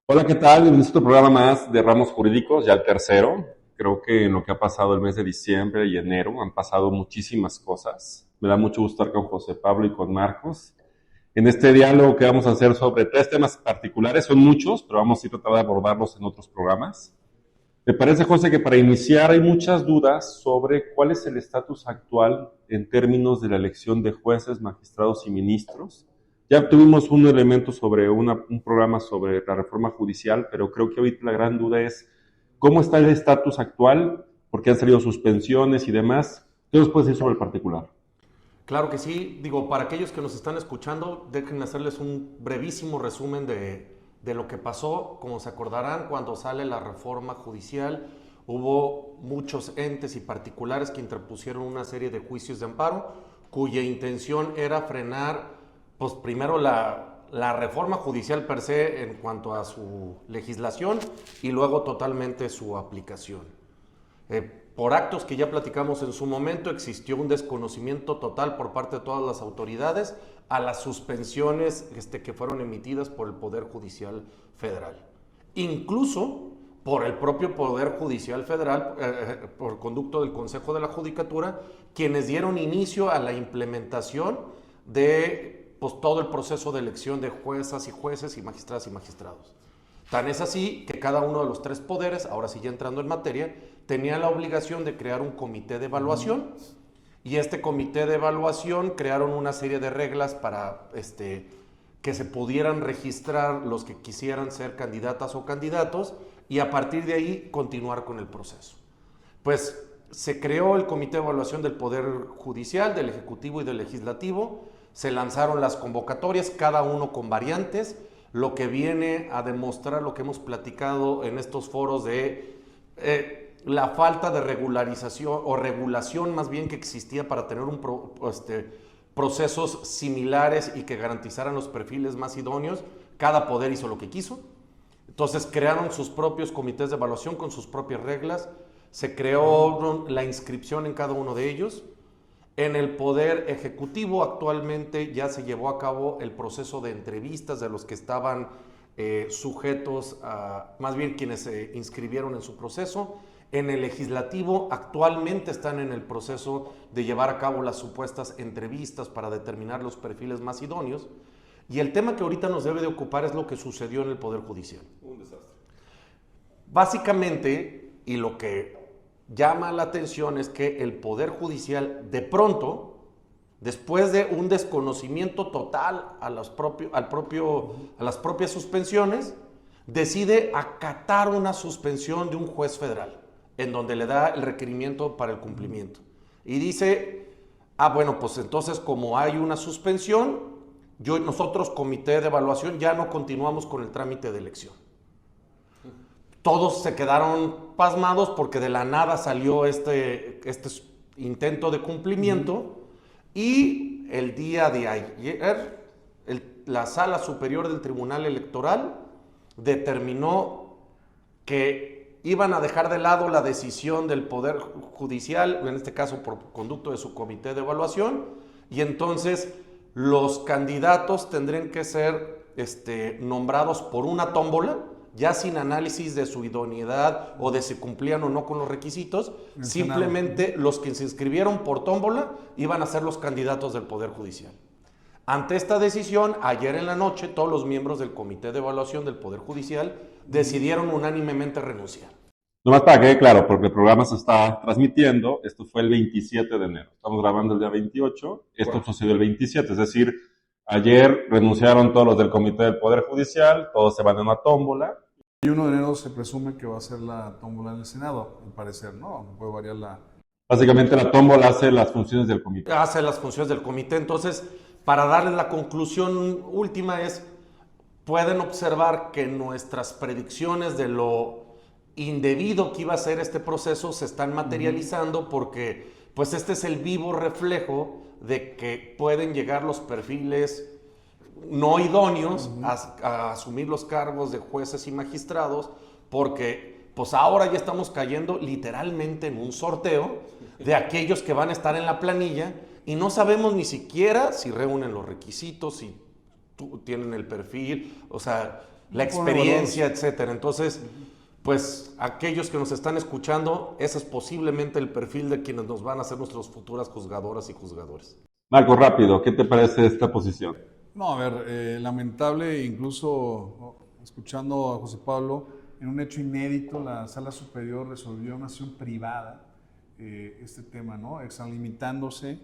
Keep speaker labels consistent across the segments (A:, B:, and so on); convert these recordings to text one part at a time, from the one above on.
A: Hola, ¿qué tal? Bienvenidos a otro programa más de Ramos Jurídicos, ya el tercero. Creo que en lo que ha pasado el mes de diciembre y enero han pasado muchísimas cosas. Me da mucho gusto estar con José Pablo y con Marcos. En este diálogo que vamos a hacer sobre tres temas particulares, son muchos, pero vamos a ir tratando de abordarlos en otros programas. Me parece, José, que para iniciar hay muchas dudas sobre cuál es el estatus actual en términos de la elección de jueces, magistrados y ministros. Ya tuvimos un elemento sobre un programa sobre la reforma judicial, pero creo que ahorita la gran duda es cómo está el estatus actual, porque han salido suspensiones y demás. ¿Qué nos puedes decir sobre el particular?
B: Claro que sí, digo, para aquellos que nos están escuchando, déjenme hacerles un brevísimo resumen de lo que pasó. Como se acordarán, cuando sale la reforma judicial, hubo muchos entes y particulares que interpusieron una serie de juicios de amparo, cuya intención era frenar, pues primero la reforma judicial per se en cuanto a su legislación y luego totalmente su aplicación. Por actos que ya platicamos en su momento, existió un desconocimiento total por parte de todas las autoridades a las suspensiones que fueron emitidas por el Poder Judicial Federal. Incluso por el propio Poder Judicial Federal, por conducto del Consejo de la Judicatura, quienes dieron inicio a la implementación de pues, todo el proceso de elección de juezas y jueces y magistradas y magistrados. Tan es así que cada uno de los tres poderes, ahora sí ya entrando en materia, tenía la obligación de crear un comité de evaluación. Y este comité de evaluación crearon una serie de reglas para que se pudieran registrar los que quisieran ser candidatas o candidatos y a partir de ahí continuar con el proceso. Pues se creó el comité de evaluación del Poder Judicial, del Ejecutivo y del Legislativo, se lanzaron las convocatorias, cada uno con variantes, lo que viene a demostrar lo que hemos platicado en estos foros de la falta de regularización o regulación más bien que existía para tener procesos similares y que garantizaran los perfiles más idóneos. Cada poder hizo lo que quiso. Entonces crearon sus propios comités de evaluación con sus propias reglas. Se creó la inscripción en cada uno de ellos. En el Poder Ejecutivo actualmente ya se llevó a cabo el proceso de entrevistas de los que estaban sujetos a, más bien quienes se inscribieron en su proceso. En el Legislativo actualmente están en el proceso de llevar a cabo las supuestas entrevistas para determinar los perfiles más idóneos. Y el tema que ahorita nos debe de ocupar es lo que sucedió en el Poder Judicial.
A: Un desastre.
B: Básicamente, y lo que llama la atención es que el Poder Judicial de pronto, después de un desconocimiento total a las propias suspensiones, decide acatar una suspensión de un juez federal, en donde le da el requerimiento para el cumplimiento. Y dice, bueno, pues entonces como hay una suspensión, nosotros, comité de evaluación, ya no continuamos con el trámite de elección. Todos se quedaron pasmados porque de la nada salió este intento de cumplimiento y el día de ayer la Sala Superior del Tribunal Electoral determinó que iban a dejar de lado la decisión del Poder Judicial, en este caso por conducto de su comité de evaluación, y entonces los candidatos tendrían que ser nombrados por una tómbola, ya sin análisis de su idoneidad o de si cumplían o no con los requisitos. Simplemente los que se inscribieron por tómbola iban a ser los candidatos del Poder Judicial. Ante esta decisión, ayer en la noche, todos los miembros del Comité de Evaluación del Poder Judicial decidieron unánimemente renunciar.
A: Nomás para que quede claro, porque el programa se está transmitiendo, esto fue el 27 de enero. Estamos grabando el día 28, esto sucedió el 27, es decir, ayer renunciaron todos los del Comité del Poder Judicial, todos se van a una tómbola.
C: Y 1 de enero se presume que va a ser la tómbola en el Senado, al parecer, ¿no? Puede variar la...
A: Básicamente la tómbola hace las funciones del comité.
B: Hace las funciones del comité. Entonces, para darles la conclusión última pueden observar que nuestras predicciones de lo indebido que iba a ser este proceso se están materializando porque pues este es el vivo reflejo de que pueden llegar los perfiles no idóneos a asumir los cargos de jueces y magistrados, porque pues ahora ya estamos cayendo literalmente en un sorteo de aquellos que van a estar en la planilla y no sabemos ni siquiera si reúnen los requisitos, si tienen el perfil, o sea, la experiencia, etcétera. Entonces, pues aquellos que nos están escuchando, ese es posiblemente el perfil de quienes nos van a ser nuestras futuras juzgadoras y juzgadores.
A: Marco, rápido, ¿qué te parece esta posición?
C: No, a ver, lamentable, incluso escuchando a José Pablo, en un hecho inédito, la Sala Superior resolvió una acción privada este tema, ¿no? Extralimitándose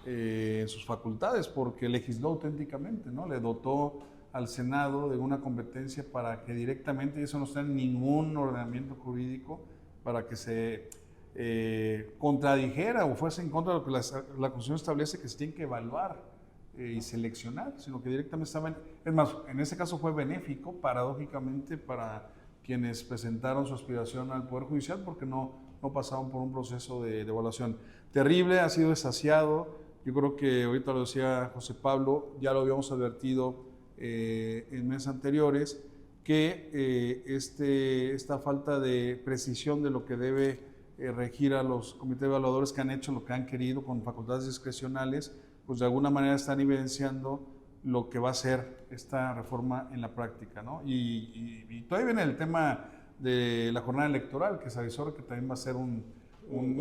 C: en sus facultades, porque legisló auténticamente, ¿no? Le dotó al Senado de una competencia para que directamente, y eso no está en ningún ordenamiento jurídico, para que se contradijera o fuese en contra de lo que la Constitución establece, que se tiene que evaluar y seleccionar, sino que directamente estaban, es más, en ese caso fue benéfico, paradójicamente, para quienes presentaron su aspiración al Poder Judicial, porque no pasaron por un proceso de evaluación. Terrible, ha sido desasiado. Yo creo que ahorita lo decía José Pablo, ya lo habíamos advertido en meses anteriores, que esta falta de precisión de lo que debe regir a los comités evaluadores, que han hecho lo que han querido con facultades discrecionales, pues de alguna manera están evidenciando lo que va a ser esta reforma en la práctica, ¿no? Y todavía viene el tema de la jornada electoral, que se avisó que también va a ser un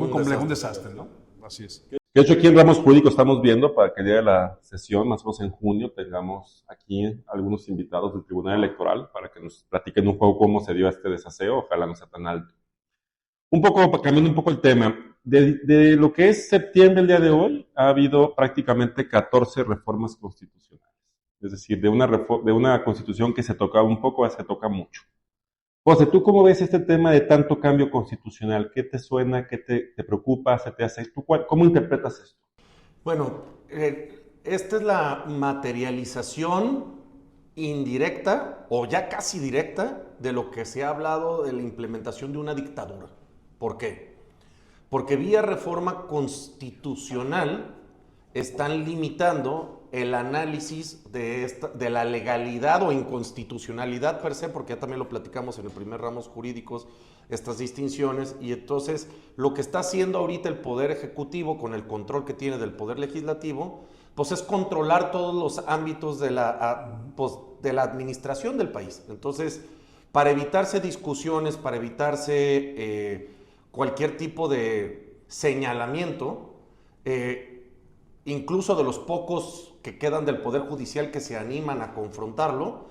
C: complejo, un desastre, ¿no? Así es.
A: De hecho, aquí en Ramos Jurídicos estamos viendo para que el día de la sesión, más o menos en junio, tengamos aquí algunos invitados del Tribunal Electoral para que nos platiquen un poco cómo se dio este desaseo, ojalá no sea tan alto. Un poco, cambiando un poco el tema, de lo que es septiembre el día de hoy, ha habido prácticamente 14 reformas constitucionales. Es decir, de una constitución que se toca un poco a se toca mucho. José, ¿tú cómo ves este tema de tanto cambio constitucional? ¿Qué te suena? ¿Qué te preocupa? ¿Se te hace? ¿Cómo interpretas esto?
B: Bueno, esta es la materialización indirecta o ya casi directa de lo que se ha hablado de la implementación de una dictadura. ¿Por qué? Porque vía reforma constitucional están limitando el análisis de la legalidad o inconstitucionalidad per se, porque ya también lo platicamos en el primer Ramos Jurídicos, estas distinciones, y entonces lo que está haciendo ahorita el Poder Ejecutivo con el control que tiene del Poder Legislativo, pues es controlar todos los ámbitos de la administración del país. Entonces, para evitarse discusiones, para evitarse cualquier tipo de señalamiento, incluso de los pocos que quedan del Poder Judicial que se animan a confrontarlo,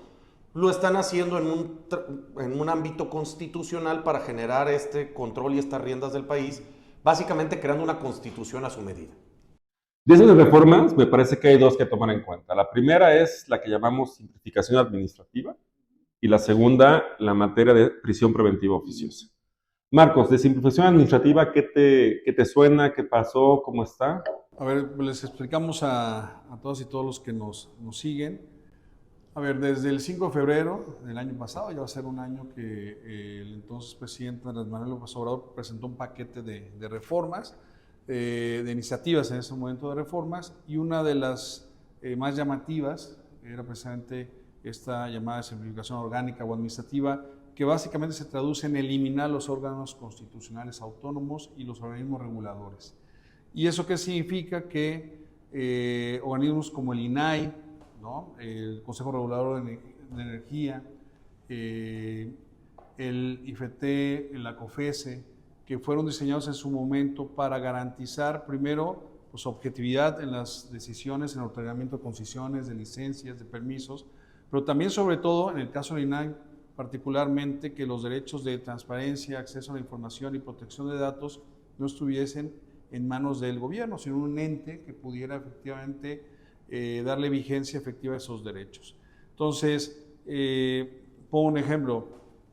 B: lo están haciendo en un ámbito constitucional para generar este control y estas riendas del país, básicamente creando una constitución a su medida.
A: De esas reformas, me parece que hay dos que tomar en cuenta. La primera es la que llamamos simplificación administrativa y la segunda, la materia de prisión preventiva oficiosa. Marcos, de simplificación administrativa, ¿qué te suena? ¿Qué pasó? ¿Cómo está?
C: A ver, les explicamos a todas y todos los que nos siguen. A ver, desde el 5 de febrero del año pasado, ya va a ser un año que el entonces presidente Andrés Manuel López Obrador presentó un paquete de reformas, de iniciativas en ese momento de reformas, y una de las más llamativas era precisamente esta llamada simplificación orgánica o administrativa, que básicamente se traduce en eliminar los órganos constitucionales autónomos y los organismos reguladores. ¿Y eso qué significa? Que organismos como el INAI, ¿no? El Consejo Regulador de Energía, el IFT, la COFESE, que fueron diseñados en su momento para garantizar primero pues, objetividad en las decisiones, en el otorgamiento de concesiones, de licencias, de permisos, pero también sobre todo en el caso del INAI, particularmente que los derechos de transparencia, acceso a la información y protección de datos no estuviesen en manos del gobierno, sino un ente que pudiera efectivamente darle vigencia efectiva a esos derechos. Entonces, pongo un ejemplo,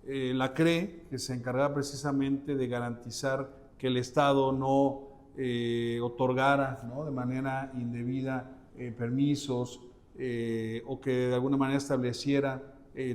C: la CRE, que se encargaba precisamente de garantizar que el Estado no otorgara, ¿no?, de manera indebida permisos o que de alguna manera estableciera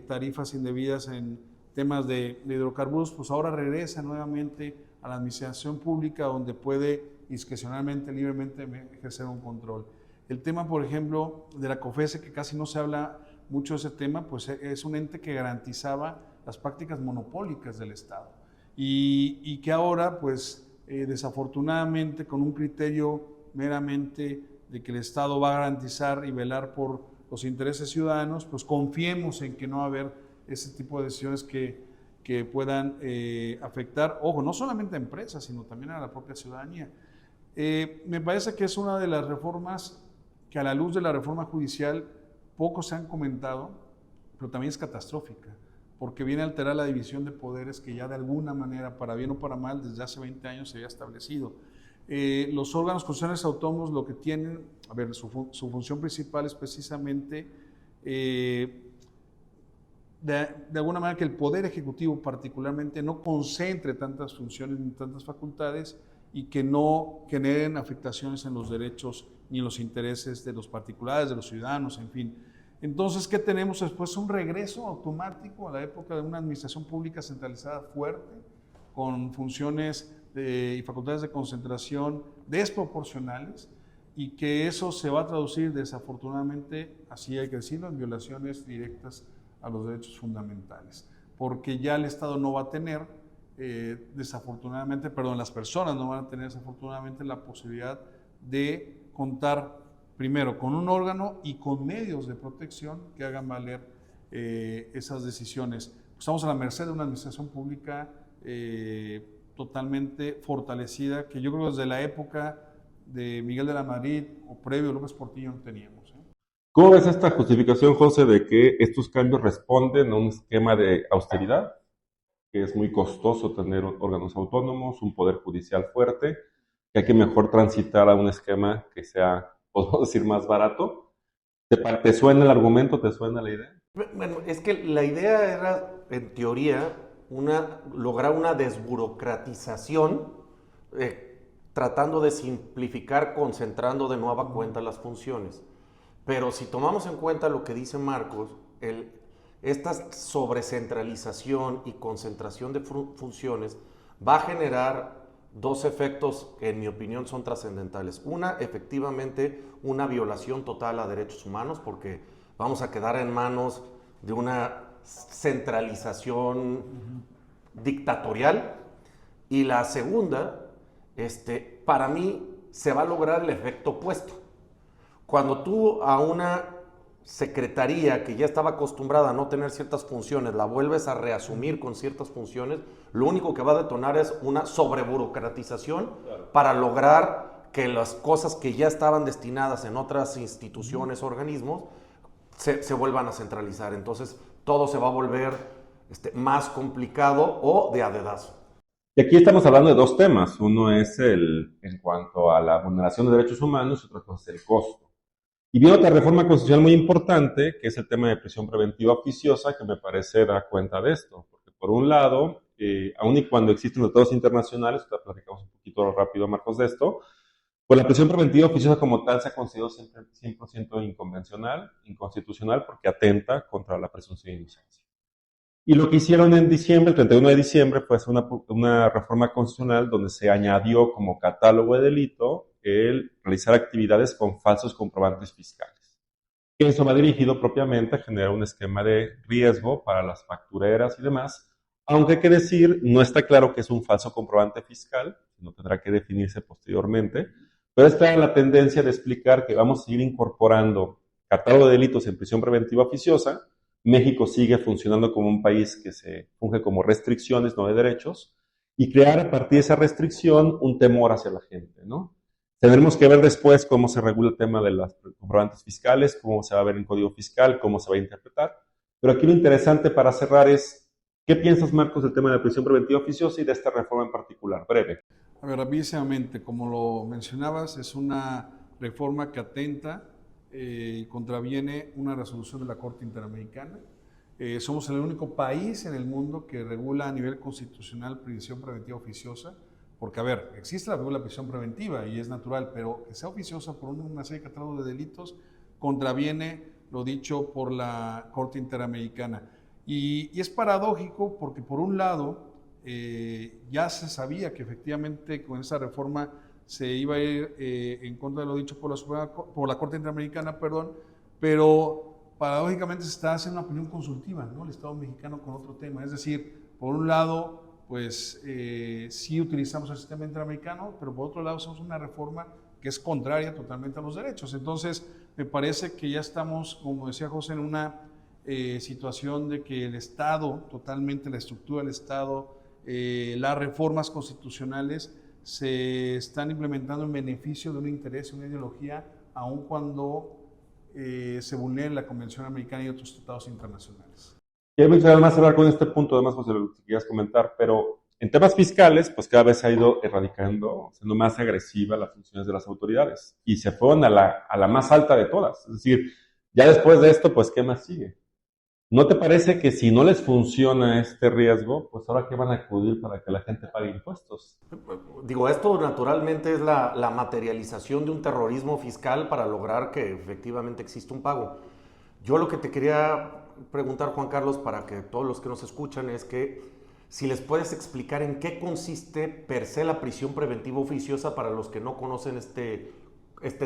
C: tarifas indebidas en temas de hidrocarburos, pues ahora regresa nuevamente a la administración pública, donde puede discrecionalmente, libremente ejercer un control. El tema, por ejemplo, de la COFESE, que casi no se habla mucho de ese tema, pues es un ente que garantizaba las prácticas monopólicas del Estado y que ahora, pues desafortunadamente, con un criterio meramente de que el Estado va a garantizar y velar por los intereses ciudadanos, pues confiemos en que no va a haber ese tipo de decisiones que puedan afectar, ojo, no solamente a empresas, sino también a la propia ciudadanía. Me parece que es una de las reformas que a la luz de la reforma judicial poco se han comentado, pero también es catastrófica, porque viene a alterar la división de poderes que ya de alguna manera, para bien o para mal, desde hace 20 años se había establecido. Los órganos constitucionales autónomos lo que tienen, a ver, su función principal es precisamente de alguna manera que el Poder Ejecutivo particularmente no concentre tantas funciones ni tantas facultades y que no generen afectaciones en los derechos ni en los intereses de los particulares, de los ciudadanos, en fin. Entonces, ¿qué tenemos después? Un regreso automático a la época de una administración pública centralizada fuerte, con funciones y facultades de concentración desproporcionales, y que eso se va a traducir desafortunadamente, así hay que decirlo, en violaciones directas a los derechos fundamentales, porque ya el Estado no va a tener, desafortunadamente, perdón, las personas no van a tener desafortunadamente la posibilidad de contar primero con un órgano y con medios de protección que hagan valer esas decisiones. Estamos a la merced de una administración pública totalmente fortalecida, que yo creo que desde la época de Miguel de la Madrid o previo a López Portillo no teníamos.
A: ¿Cómo ves esta justificación, José, de que estos cambios responden a un esquema de austeridad, que es muy costoso tener órganos autónomos, un poder judicial fuerte, que hay que mejor transitar a un esquema que sea, podemos decir, más barato? ¿Te suena el argumento? ¿Te suena la idea?
B: Bueno, es que la idea era, en teoría, lograr una desburocratización, tratando de simplificar, concentrando de nueva cuenta las funciones. Pero si tomamos en cuenta lo que dice Marcos, esta sobrecentralización y concentración de funciones va a generar dos efectos que en mi opinión son trascendentales. Una, efectivamente, una violación total a derechos humanos, porque vamos a quedar en manos de una centralización dictatorial. Y la segunda, para mí, se va a lograr el efecto opuesto. Cuando tú a una secretaría que ya estaba acostumbrada a no tener ciertas funciones, la vuelves a reasumir con ciertas funciones, lo único que va a detonar es una sobreburocratización para lograr que las cosas que ya estaban destinadas en otras instituciones, organismos, se vuelvan a centralizar. Entonces, todo se va a volver más complicado o de a dedazo.
A: Y aquí estamos hablando de dos temas. Uno es en cuanto a la vulneración de derechos humanos y otra cosa es el costo. Y viene otra reforma constitucional muy importante, que es el tema de prisión preventiva oficiosa, que me parece da cuenta de esto. Porque por un lado, aun y cuando existen tratados internacionales, ya platicamos un poquito rápido, Marcos, de esto, pues la prisión preventiva oficiosa como tal se ha considerado siempre 100% inconvencional, inconstitucional, porque atenta contra la presunción de inocencia. Y lo que hicieron en diciembre, el 31 de diciembre, fue hacer una reforma constitucional donde se añadió como catálogo de delito el realizar actividades con falsos comprobantes fiscales. Eso va dirigido propiamente a generar un esquema de riesgo para las factureras y demás, aunque hay que decir, no está claro que es un falso comprobante fiscal, sino tendrá que definirse posteriormente, pero esta es la tendencia de explicar que vamos a seguir incorporando catálogo de delitos en prisión preventiva oficiosa. México sigue funcionando como un país que se funge como restricciones, no de derechos, y crear a partir de esa restricción un temor hacia la gente, ¿no? Tendremos que ver después cómo se regula el tema de los comprobantes fiscales, cómo se va a ver en código fiscal, cómo se va a interpretar. Pero aquí lo interesante para cerrar es, ¿qué piensas, Marcos, del tema de la prisión preventiva oficiosa y de esta reforma en particular? Breve.
C: A ver, rapidísimamente, como lo mencionabas, es una reforma que atenta y contraviene una resolución de la Corte Interamericana. Somos el único país en el mundo que regula a nivel constitucional prisión preventiva oficiosa, porque, a ver, existe la prisión preventiva y es natural, pero que sea oficiosa por una serie de catálogos de delitos contraviene lo dicho por la Corte Interamericana. Y es paradójico porque, por un lado, ya se sabía que efectivamente con esa reforma se iba a ir en contra de lo dicho por la Corte Interamericana, pero paradójicamente se está haciendo una opinión consultiva, ¿no? El Estado mexicano con otro tema. Es decir, por un lado, pues sí utilizamos el sistema interamericano, pero por otro lado hacemos una reforma que es contraria totalmente a los derechos. Entonces, me parece que ya estamos, como decía José, en una situación de que el Estado, totalmente la estructura del Estado, las reformas constitucionales se están implementando en beneficio de un interés, una ideología, aun cuando se vulnere la Convención Americana y otros tratados internacionales.
A: Quiero además hablar con este punto, además, José, lo que querías comentar, pero en temas fiscales, pues cada vez se ha ido erradicando, siendo más agresiva las funciones de las autoridades, y se fueron a la más alta de todas. Es decir, ya después de esto, pues, ¿qué más sigue? ¿No te parece que si no les funciona este riesgo, pues ahora qué van a acudir para que la gente pague impuestos?
B: Digo, esto naturalmente es la materialización de un terrorismo fiscal para lograr que efectivamente exista un pago. Yo lo que te quería preguntar, Juan Carlos, para que todos los que nos escuchan, es que si les puedes explicar en qué consiste per se la prisión preventiva oficiosa para los que no conocen este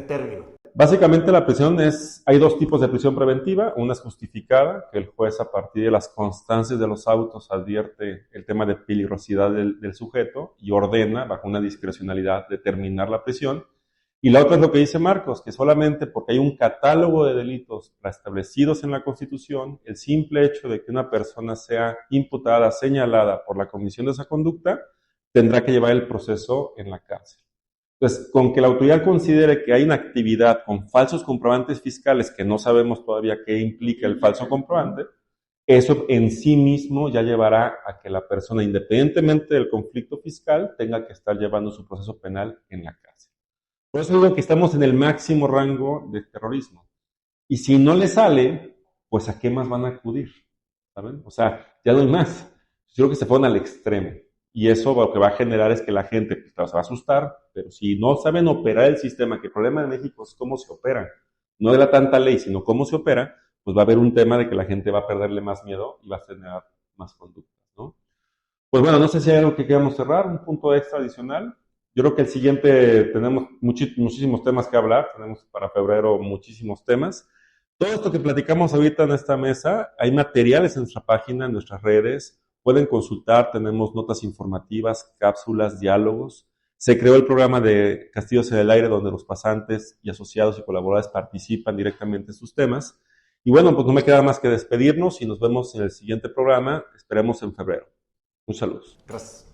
B: término.
A: Básicamente la prisión hay dos tipos de prisión preventiva. Una es justificada, que el juez a partir de las constancias de los autos advierte el tema de peligrosidad del sujeto y ordena, bajo una discrecionalidad, determinar la prisión. Y la otra es lo que dice Marcos, que solamente porque hay un catálogo de delitos establecidos en la Constitución, el simple hecho de que una persona sea imputada, señalada por la comisión de esa conducta, tendrá que llevar el proceso en la cárcel. Entonces, con que la autoridad considere que hay una actividad con falsos comprobantes fiscales que no sabemos todavía qué implica el falso comprobante, eso en sí mismo ya llevará a que la persona, independientemente del conflicto fiscal, tenga que estar llevando su proceso penal en la cárcel. Por eso digo que estamos en el máximo rango de terrorismo. Y si no le sale, pues ¿a qué más van a acudir? ¿Saben? O sea, ya no hay más. Yo creo que se fueron al extremo. Y eso lo que va a generar es que la gente pues, se va a asustar, pero si no saben operar el sistema, que el problema de México es cómo se opera, no de la tanta ley, sino cómo se opera, pues va a haber un tema de que la gente va a perderle más miedo y va a generar más conductas, ¿no? Pues bueno, no sé si hay algo que queramos cerrar, un punto extra adicional. Yo creo que el siguiente tenemos muchísimos temas que hablar, tenemos para febrero muchísimos temas. Todo esto que platicamos ahorita en esta mesa, hay materiales en nuestra página, en nuestras redes, pueden consultar, tenemos notas informativas, cápsulas, diálogos. Se creó el programa de Castillos en el Aire, donde los pasantes y asociados y colaboradores participan directamente en sus temas. Y bueno, pues no me queda más que despedirnos y nos vemos en el siguiente programa, esperemos en febrero. Un saludo.
B: Gracias.